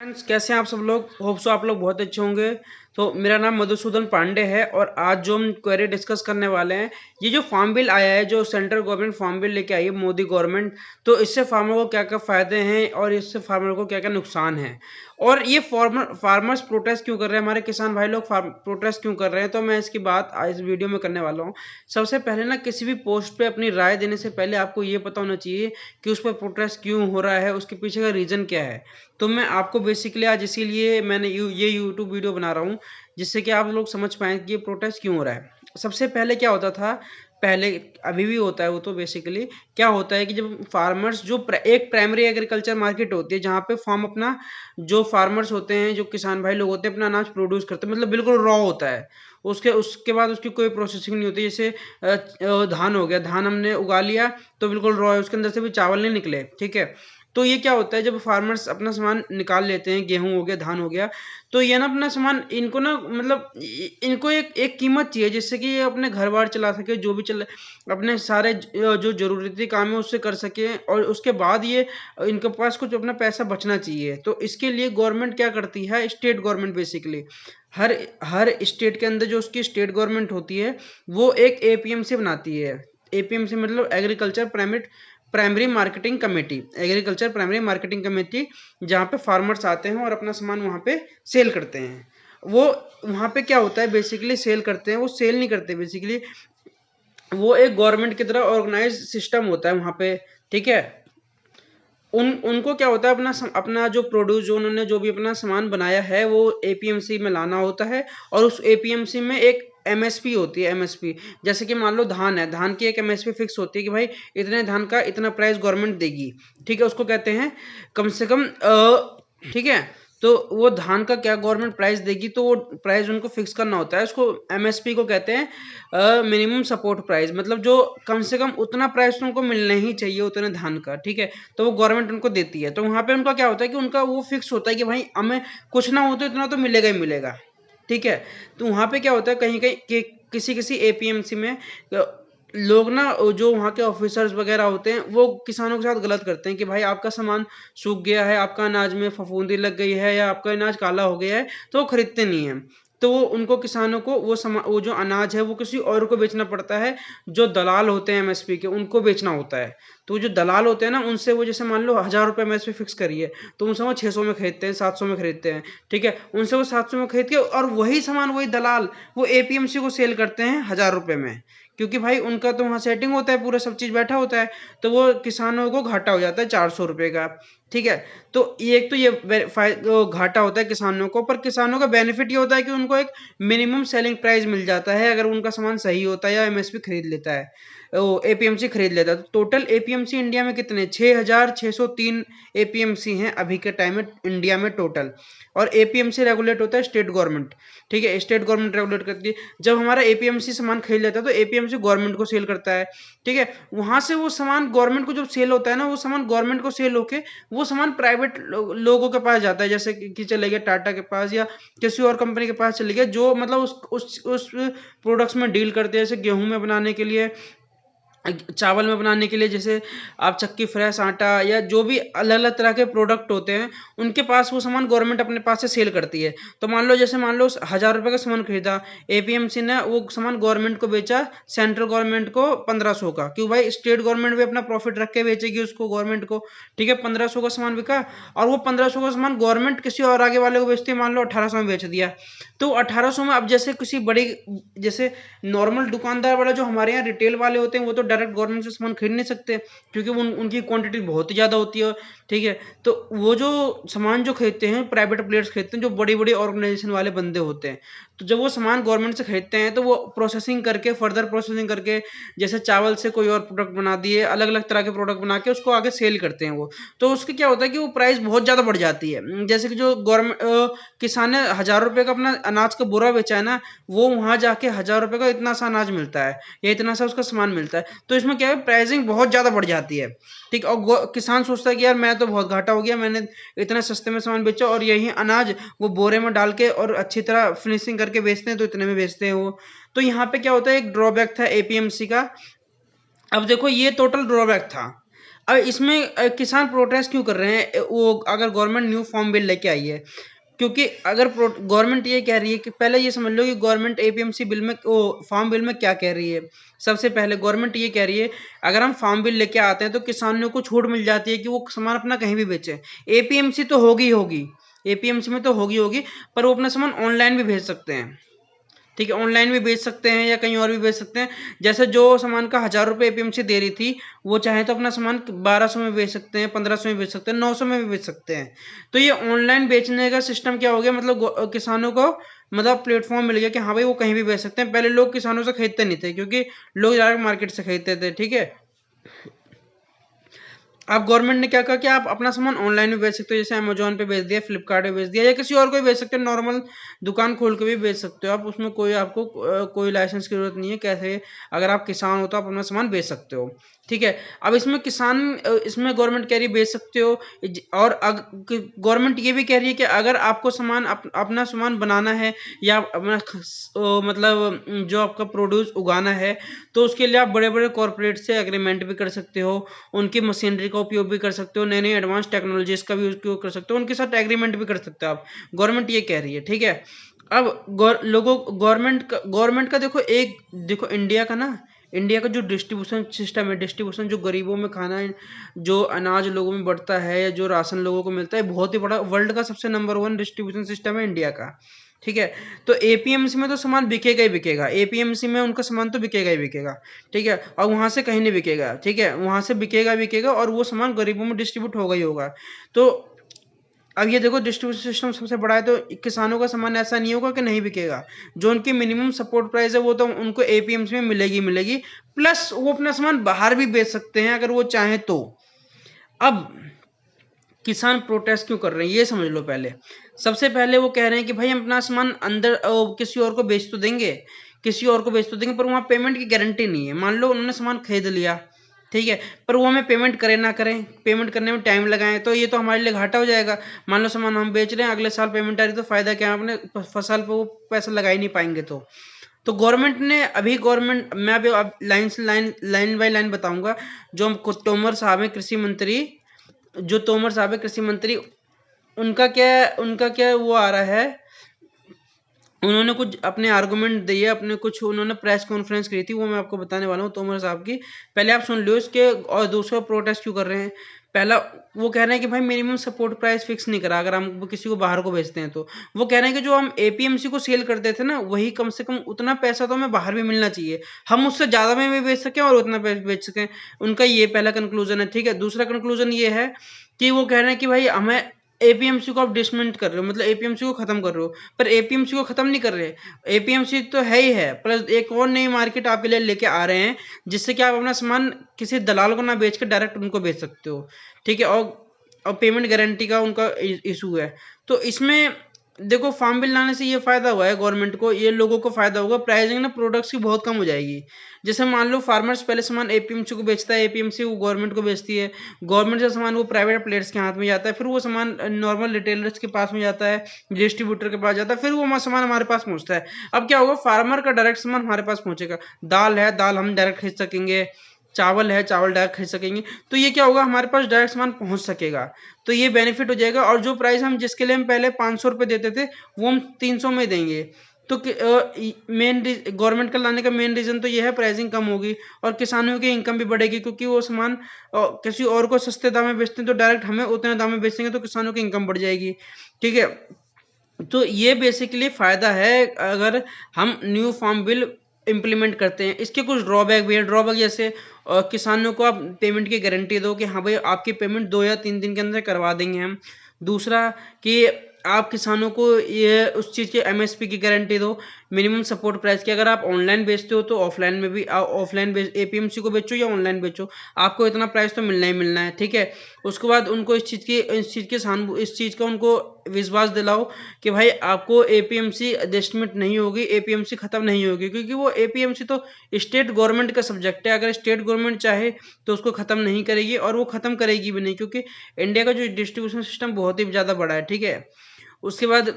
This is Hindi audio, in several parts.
फ्रेंड्स, कैसे हैं आप सब लोग। होप सो आप लोग बहुत अच्छे होंगे। तो मेरा नाम मधुसूदन पांडे है और आज जो हम क्वेरी डिस्कस करने वाले हैं, ये जो फार्म बिल आया है, जो सेंट्रल गवर्नमेंट फार्म बिल लेके आई है मोदी गवर्नमेंट, तो इससे फार्मर को क्या क्या फायदे हैं और इससे फार्मर को क्या क्या नुकसान है, और ये फार्मर्स प्रोटेस्ट क्यों कर रहे हैं, हमारे किसान भाई लोग प्रोटेस्ट क्यों कर रहे हैं, तो मैं इसकी बात आज इस वीडियो में करने वाला हूँ। सबसे पहले ना, किसी भी पोस्ट पे अपनी राय देने से पहले आपको ये पता होना चाहिए कि उस पर प्रोटेस्ट क्यों हो रहा है, उसके पीछे का रीजन क्या है। तो मैं आपको बेसिकली आज इसीलिए मैंने ये यूट्यूब वीडियो बना रहा हूँ, जिससे कि आप लोग समझ पाएँ कि ये प्रोटेस्ट क्यों हो रहा है। सबसे पहले क्या होता था, पहले, अभी भी होता है वो, तो बेसिकली क्या होता है कि जब फार्मर्स एक प्राइमरी एग्रीकल्चर मार्केट होती है, जहाँ पे फार्म अपना, जो फार्मर्स होते हैं, जो किसान भाई लोग होते हैं, अपना अनाज प्रोड्यूस करते हैं, मतलब बिल्कुल रॉ होता है। उसके उसके बाद उसकी कोई प्रोसेसिंग नहीं होती। जैसे धान हो गया, धान हमने उगा लिया तो बिल्कुल रॉ है, उसके अंदर से भी चावल नहीं निकले, ठीक है। तो ये क्या होता है, जब फार्मर्स अपना सामान निकाल लेते हैं, गेहूं हो गया, धान हो गया, तो ये ना अपना सामान, इनको ना, मतलब इनको एक एक कीमत चाहिए, जिससे कि ये अपने घर बार चला सके, जो भी चल, अपने सारे जो जरूरती काम है उससे कर सके, और उसके बाद ये, इनके पास कुछ अपना पैसा बचना चाहिए। तो इसके लिए गवर्नमेंट क्या करती है, स्टेट गवर्नमेंट बेसिकली, हर हर स्टेट के अंदर जो उसकी स्टेट गवर्नमेंट होती है, वो एक एपीएमसी बनाती है। एपीएमसी मतलब primary marketing committee, agriculture primary marketing committee, जहाँ पे फार्मर्स आते हैं और अपना सामान वहाँ पे सेल करते हैं। वो वहाँ पे क्या होता है, बेसिकली सेल करते हैं, वो सेल नहीं करते बेसिकली, वो एक गवर्नमेंट की तरह ऑर्गेनाइज सिस्टम होता है वहाँ पे, ठीक है। उनको क्या होता है, अपना जो प्रोड्यूस, जो उन्होंने जो भी अपना सामान बनाया है, वो एपीएमसी में लाना होता है, और उस एपीएमसी में एक एमएसपी होती है। एमएसपी जैसे कि मान लो धान है, धान की एक एमएसपी फिक्स होती है कि भाई इतने धान का इतना प्राइस गवर्नमेंट देगी, ठीक है, उसको कहते हैं कम से कम, ठीक है। तो वो धान का क्या गवर्नमेंट प्राइस देगी, तो वो प्राइस उनको फिक्स करना होता है, उसको एमएसपी को कहते हैं मिनिमम सपोर्ट प्राइस, मतलब जो कम से कम उतना प्राइस उनको मिलना ही चाहिए उतने धान का, ठीक है। तो वो गवर्नमेंट उनको देती है, तो वहाँ पे उनका क्या होता है कि उनका वो फिक्स होता है कि भाई हमें कुछ ना हो तो इतना तो मिलेगा ही मिलेगा, ठीक है। तो वहाँ पे क्या होता है, कहीं कहीं किसी किसी एपीएमसी में लोग ना, जो वहाँ के ऑफिसर्स वगैरह होते हैं, वो किसानों के साथ गलत करते हैं कि भाई आपका सामान सूख गया है, आपका अनाज में फफूंदी लग गई है, या आपका अनाज काला हो गया है, तो वो खरीदते नहीं है। तो वो उनको, किसानों को वो जो अनाज है वो किसी और को बेचना पड़ता है, जो दलाल होते हैं एमएसपी के, उनको बेचना होता है। तो जो दलाल होते हैं ना, उनसे वो, जैसे मान लो 1,000 रुपये एमएसपी फिक्स करिए, तो उनसे वो 600 में खरीदते हैं, 700 में खरीदते हैं, ठीक है। उनसे वो 700 में खरीद के, और वही सामान वही दलाल वो एपीएमसी को सेल करते हैं 1,000 रुपये में, क्योंकि भाई उनका तो वहाँ सेटिंग होता है, पूरा सब चीज़ बैठा होता है। तो वो किसानों को घाटा हो जाता है 400 रुपये का, ठीक है। तो एक तो ये घाटा होता है किसानों को, पर किसानों का बेनिफिट ये होता है कि उनको एक मिनिमम सेलिंग प्राइस मिल जाता है, अगर उनका सामान सही होता है या एमएसपी खरीद लेता है, वो एपीएमसी खरीद लेता है। तो टोटल एपीएमसी इंडिया में कितने, 6,603 एपीएमसी हैं अभी के टाइम में इंडिया में टोटल। और एपीएमसी रेगुलेट होता है स्टेट गवर्नमेंट, ठीक है, स्टेट गवर्नमेंट रेगुलेट करती है। जब हमारा एपीएमसी सामान खरीद लेता है, तो एपीएमसी गवर्नमेंट को सेल करता है, ठीक है। वहां से वो सामान गवर्नमेंट को जब सेल होता है ना, वो सामान गवर्नमेंट को सेल होके वो सामान प्राइवेट लोगों के पास जाता है, जैसे कि चले गए टाटा के पास या किसी और कंपनी के पास चले गए, जो मतलब उस प्रोडक्ट्स में डील करते हैं, जैसे गेहूं में बनाने के लिए, चावल में बनाने के लिए, जैसे आप चक्की, फ्रेश आटा, या जो भी अलग अलग तरह के प्रोडक्ट होते हैं, उनके पास वो सामान गवर्नमेंट अपने पास से सेल करती है। तो मान लो, जैसे मान लो 1,000 रुपये का सामान खरीदा, एपीएमसी ने वो सामान गवर्नमेंट को बेचा, सेंट्रल गवर्नमेंट को 1,500 का, क्यों भाई, स्टेट गवर्नमेंट भी अपना प्रॉफिट रख के बेचेगी उसको गवर्नमेंट को, ठीक है। 1,500 का सामान बिका, और वो 1,500 का सामान गवर्नमेंट किसी और आगे वाले को बेचती है, मान लो 1,800 में बेच दिया। तो 1,800 में, अब जैसे किसी बड़ी, जैसे नॉर्मल दुकानदार वाला, जो हमारे यहाँ रिटेल वाले होते हैं, वो तो डायरेक्ट गवर्नमेंट से सामान खरीद नहीं सकते, क्योंकि उनकी क्वांटिटी बहुत ही ज़्यादा होती है, ठीक है। तो वो जो सामान जो खरीदते हैं, प्राइवेट प्लेयर्स खरीदते हैं, जो बड़ी बड़ी ऑर्गेनाइजेशन वाले बंदे होते हैं, तो जब वो सामान गवर्नमेंट से खरीदते हैं, तो वो प्रोसेसिंग करके, फर्दर प्रोसेसिंग करके, जैसे चावल से कोई और प्रोडक्ट बना दिए, अलग अलग तरह के प्रोडक्ट बना के उसको आगे सेल करते हैं वो। तो उसके क्या होता है कि वो प्राइस बहुत ज़्यादा बढ़ जाती है। जैसे कि जो गवर्नमेंट किसान ने 1,000 रुपये का अपना अनाज का बोरा बेचा है ना, वो वहां जाके 1,000 रुपये का इतना सा अनाज मिलता है, या इतना सा उसका सामान मिलता है। तो इसमें क्या है, प्राइसिंग बहुत ज्यादा बढ़ जाती है, ठीक। और किसान सोचता है कि यार मैं तो बहुत घाटा हो गया, मैंने इतने सस्ते में सामान बेचा, और यही अनाज वो बोरे में डाल के और अच्छी तरह फिनिशिंग करके बेचते हैं, तो इतने में बेचते हैं वो। तो यहाँ पे क्या होता है, एक ड्रॉबैक था एपीएमसी का। अब देखो, ये टोटल ड्रॉबैक था। अब इसमें किसान प्रोटेस्ट क्यों कर रहे हैं, वो अगर गवर्नमेंट न्यू फार्म बिल लेके आई है, क्योंकि अगर गवर्नमेंट ये कह रही है कि पहले ये समझ लो कि गवर्नमेंट एपीएमसी बिल में वो फार्म बिल में क्या कह रही है। सबसे पहले गवर्नमेंट ये कह रही है अगर हम फार्म बिल लेके आते हैं तो किसानों को छूट मिल जाती है कि वो सामान अपना कहीं भी बेचे। एपीएमसी तो होगी होगी, एपीएमसी में तो होगी होगी, पर वो अपना सामान ऑनलाइन भी भेज सकते हैं। ठीक है, ऑनलाइन भी बेच सकते हैं या कहीं और भी बेच सकते हैं। जैसे जो सामान का 1000 रुपये एपीएमसी दे रही थी, वो चाहे तो अपना सामान 1200 में बेच सकते हैं, 1500 में बेच सकते हैं, 900 में भी बेच सकते हैं। तो ये ऑनलाइन बेचने का सिस्टम क्या हो गया, मतलब किसानों को मतलब प्लेटफॉर्म मिल गया कि हाँ भाई वो कहीं भी बेच सकते हैं। पहले लोग किसानों से खरीदते नहीं थे क्योंकि लोग डायरेक्ट मार्केट से खरीदते थे। ठीक है, आप गवर्नमेंट ने क्या कहा कि आप अपना सामान ऑनलाइन भी बेच सकते हो, जैसे अमेजोन पे बेच दिया, फ्लिपकार्ट पे बेच दिया, या किसी और को भी बेच सकते हो, नॉर्मल दुकान खोल के भी बेच सकते हो आप। उसमें कोई आपको कोई लाइसेंस की जरूरत नहीं है। कैसे, अगर आप किसान हो तो आप अपना सामान बेच सकते हो। ठीक है, अब इसमें किसान इसमें गवर्नमेंट कह रही है बेच सकते हो, और गवर्नमेंट ये भी कह रही है कि अगर आपको सामान अपना सामान बनाना है या अपना मतलब जो आपका प्रोड्यूस उगाना है, तो उसके लिए आप बड़े बड़े कॉरपोरेट से एग्रीमेंट भी कर सकते हो, उनकी मशीनरी का उपयोग भी कर सकते हो, नई नई एडवांस टेक्नोलॉजीज का भी उपयोग कर सकते हो, उनके साथ एग्रीमेंट भी कर सकते हो आप। गवर्नमेंट ये कह रही है। ठीक है, अब गवर्नमेंट का देखो इंडिया का ना, इंडिया का जो डिस्ट्रीब्यूशन सिस्टम है, डिस्ट्रीब्यूशन जो गरीबों में खाना है, जो अनाज लोगों में बढ़ता है या जो राशन लोगों को मिलता है, बहुत ही बड़ा वर्ल्ड का सबसे नंबर 1 डिस्ट्रीब्यूशन सिस्टम है इंडिया का। ठीक है, तो एपीएमसी में तो सामान बिकेगा ही बिकेगा, एपीएमसी में उनका सामान तो बिकेगा ही बिकेगा। ठीक है, और वहां से कहीं नहीं बिकेगा। ठीक है, वहां से बिकेगा बिकेगा और वो सामान गरीबों में डिस्ट्रीब्यूट होगा ही होगा। तो अब ये देखो डिस्ट्रीब्यूशन सिस्टम सबसे बड़ा है, तो किसानों का सामान ऐसा नहीं होगा कि नहीं बिकेगा। जो उनकी मिनिमम सपोर्ट प्राइस है वो तो उनको एपीएमसी में मिलेगी मिलेगी, प्लस वो अपना सामान बाहर भी बेच सकते हैं अगर वो चाहें तो। अब किसान प्रोटेस्ट क्यों कर रहे हैं ये समझ लो। पहले सबसे पहले वो कह रहे हैं कि भाई हम अपना सामान अंदर किसी और को बेच तो देंगे, किसी और को बेच तो देंगे, पर वहाँ पेमेंट की गारंटी नहीं है। मान लो उन्होंने सामान खरीद लिया, ठीक है, पर वो हमें पेमेंट करें ना करें, पेमेंट करने में टाइम लगाएं, तो ये तो हमारे लिए घाटा हो जाएगा। मान लो सामान हम बेच रहे हैं, अगले साल पेमेंट आ रही, तो फायदा क्या, अपने फसल पर वो पैसा लगा ही नहीं पाएंगे। तो गवर्नमेंट ने अभी गवर्नमेंट मैं अभी अब लाइन से लाइन बाय लाइन बताऊंगा। जो हम तोमर साहब हैं कृषि मंत्री, जो तोमर साहब है कृषि मंत्री, उनका क्या वो आ रहा है, उन्होंने कुछ अपने आर्गुमेंट दिए, अपने कुछ उन्होंने प्रेस कॉन्फ्रेंस करी थी, वो मैं आपको बताने वाला हूँ तोमर साहब की। पहले आप सुन लो इसके, और दूसरा प्रोटेस्ट क्यों कर रहे हैं। पहला वो कह रहे हैं कि भाई मिनिमम सपोर्ट प्राइस फिक्स नहीं करा अगर हम किसी को बाहर को बेचते हैं। तो वो कह रहे हैं कि जो हम एपीएमसी को सेल करते थे ना, वही कम से कम उतना पैसा तो हमें बाहर भी मिलना चाहिए, हम उससे ज़्यादा में भी बेच सकें और उतना बेच सकें। उनका ये पहला कंक्लूजन है। ठीक है, दूसरा कंक्लूजन ये है कि वो कह रहे हैं कि भाई हमें एपीएमसी को आप डिसमेंट कर रहे हो, मतलब एपीएमसी को खत्म कर रहे हो, पर एपीएमसी को खत्म नहीं कर रहे। एपीएमसी तो है ही है, प्लस एक और नई मार्केट आपके लिए लेके आ रहे हैं, जिससे कि आप अपना सामान किसी दलाल को ना बेच कर डायरेक्ट उनको बेच सकते हो। ठीक है, और पेमेंट गारंटी का उनका इशू है। तो इसमें देखो फार्म बिल लाने से ये फायदा हुआ है गवर्नमेंट को, ये लोगों को फायदा होगा, प्राइसिंग ना प्रोडक्ट्स की बहुत कम हो जाएगी। जैसे मान लो फार्मर्स पहले सामान एपीएमसी को बेचता है, एपीएमसी वो गवर्नमेंट को बेचती है, गवर्नमेंट से सामान वो प्राइवेट प्लेयर्स के हाथ में जाता है, फिर वो सामान नॉर्मल रिटेलर्स के पास में जाता है, डिस्ट्रीब्यूटर के पास जाता है, फिर वो सामान हमारे पास पहुंचता है। अब क्या होगा, फार्मर का डायरेक्ट सामान हमारे पास पहुंचेगा। दाल है, दाल हम डायरेक्ट खरीद सकेंगे, चावल है, चावल डायरेक्ट खरीद सकेंगे। तो ये क्या होगा, हमारे पास डायरेक्ट सामान पहुंच सकेगा, तो ये बेनिफिट हो जाएगा। और जो प्राइस हम जिसके लिए हम पहले 500 रुपये देते थे, वो हम 300 में देंगे। तो मेन गवर्नमेंट का लाने का मेन रीजन तो ये है, प्राइसिंग कम होगी और किसानों की इनकम भी बढ़ेगी, क्योंकि वो सामान किसी और को सस्ते दाम में बेचते हैं, तो डायरेक्ट हमें उतने दाम में बेचेंगे, तो किसानों की इनकम बढ़ जाएगी। ठीक है, तो ये बेसिकली फायदा है अगर हम न्यू फार्म बिल इम्प्लीमेंट करते हैं। इसके कुछ ड्रॉबैक भी है। ड्रॉबैक जैसे किसानों को आप पेमेंट की गारंटी दो कि हाँ भाई आपकी पेमेंट 2 या 3 दिन के अंदर करवा देंगे हम। दूसरा कि आप किसानों को ये उस चीज़ के एमएसपी की गारंटी दो, मिनिमम सपोर्ट प्राइस की। अगर आप ऑनलाइन बेचते हो तो ऑफलाइन में भी, ऑफलाइन एपीएमसी को बेचो या ऑनलाइन बेचो, आपको इतना प्राइस तो मिलना ही मिलना है। ठीक है, उसके बाद उनको इस चीज़ का उनको विश्वास दिलाओ कि भाई आपको एपीएमसी एडजस्टमेंट नहीं होगी, एपीएमसी खत्म नहीं होगी, क्योंकि वो एपीएमसी तो स्टेट गवर्नमेंट का सब्जेक्ट है। अगर स्टेट गवर्नमेंट चाहे तो उसको खत्म नहीं करेगी, और वो खत्म करेगी भी नहीं, क्योंकि इंडिया का जो डिस्ट्रीब्यूशन सिस्टम बहुत ही ज़्यादा बड़ा है। ठीक है, उसके बाद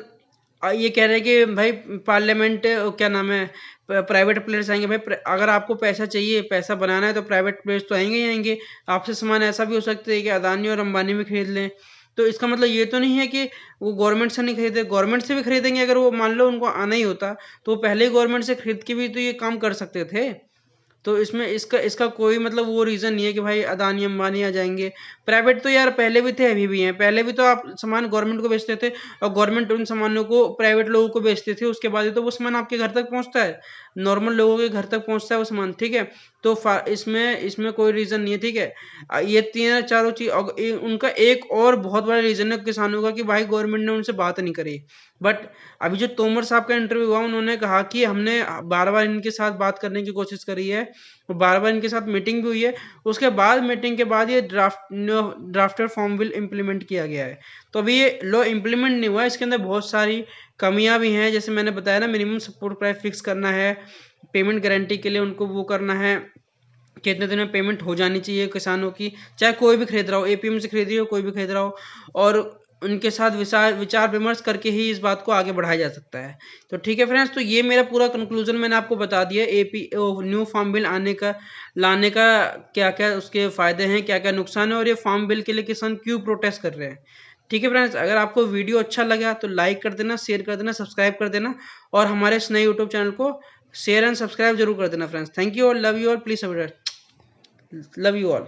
ये कह रहे हैं कि भाई पार्लियामेंट क्या नाम है, प्राइवेट प्लेयर्स आएंगे भाई। अगर आपको पैसा चाहिए, पैसा बनाना है, तो प्राइवेट प्लेयर्स तो आएंगे ही आएंगे। आपसे सामान ऐसा भी हो सकता है कि अदानी और अंबानी भी खरीद लें। तो इसका मतलब ये तो नहीं है कि वो गवर्नमेंट से नहीं खरीदे, गवर्नमेंट से भी खरीदेंगे। अगर वो मान लो उनको आना ही होता तो वो पहले ही गवर्नमेंट से खरीद के भी तो ये काम कर सकते थे। तो इसमें इसका इसका कोई मतलब वो रीज़न नहीं है कि भाई अदानी अंबानी आ जाएंगे। प्राइवेट तो यार पहले भी थे, अभी भी हैं। पहले भी तो आप सामान गवर्नमेंट को बेचते थे और गवर्नमेंट उन सामानों को प्राइवेट लोगों को बेचती थी। उसके बाद ही तो वो सामान आपके घर तक पहुंचता है, नॉर्मल लोगों के घर तक पहुंचता है वो सामान, ठीक है। तो इसमें इसमें कोई रीज़न नहीं है, ठीक है। ये तीन चारों चीज उनका एक और बहुत बड़ा रीज़न है किसानों का कि भाई गवर्नमेंट ने उनसे बात नहीं करी। बट अभी जो तोमर साहब का इंटरव्यू हुआ, उन्होंने कहा कि हमने बार बार इनके साथ बात करने की कोशिश करी है, बार बार इनके साथ मीटिंग भी हुई है। उसके बाद मीटिंग के बाद ये ड्राफ्टेड फॉर्म बिल इम्प्लीमेंट किया गया है। तो अभी ये लॉ इम्प्लीमेंट नहीं हुआ है, इसके अंदर बहुत सारी कमियां भी हैं। जैसे मैंने बताया ना, मिनिमम सपोर्ट प्राइस फिक्स करना है, पेमेंट गारंटी के लिए उनको वो करना है, कितने दिन में पेमेंट हो जानी चाहिए किसानों की, चाहे कोई भी खरीद रहा हो, एपीएम से खरीद रही हो, कोई भी खरीद रहा हो। और उनके साथ विचार विमर्श करके ही इस बात को आगे बढ़ाया जा सकता है। तो ठीक है फ्रेंड्स, तो ये मेरा पूरा कंक्लूजन मैंने आपको बता दिया एपी न्यू फार्म बिल लाने का क्या क्या उसके फायदे हैं, क्या क्या नुकसान है, और ये फार्म बिल के लिए किसान क्यों प्रोटेस्ट कर रहे हैं। ठीक है फ्रेंड्स, अगर आपको वीडियो अच्छा लगा तो लाइक कर देना, शेयर कर देना, सब्सक्राइब कर देना, और हमारे इस नए यूट्यूब चैनल को शेयर एंड सब्सक्राइब जरूर कर देना फ्रेंड्स। थैंक यू और लव यू और प्लीज लव यू ऑल।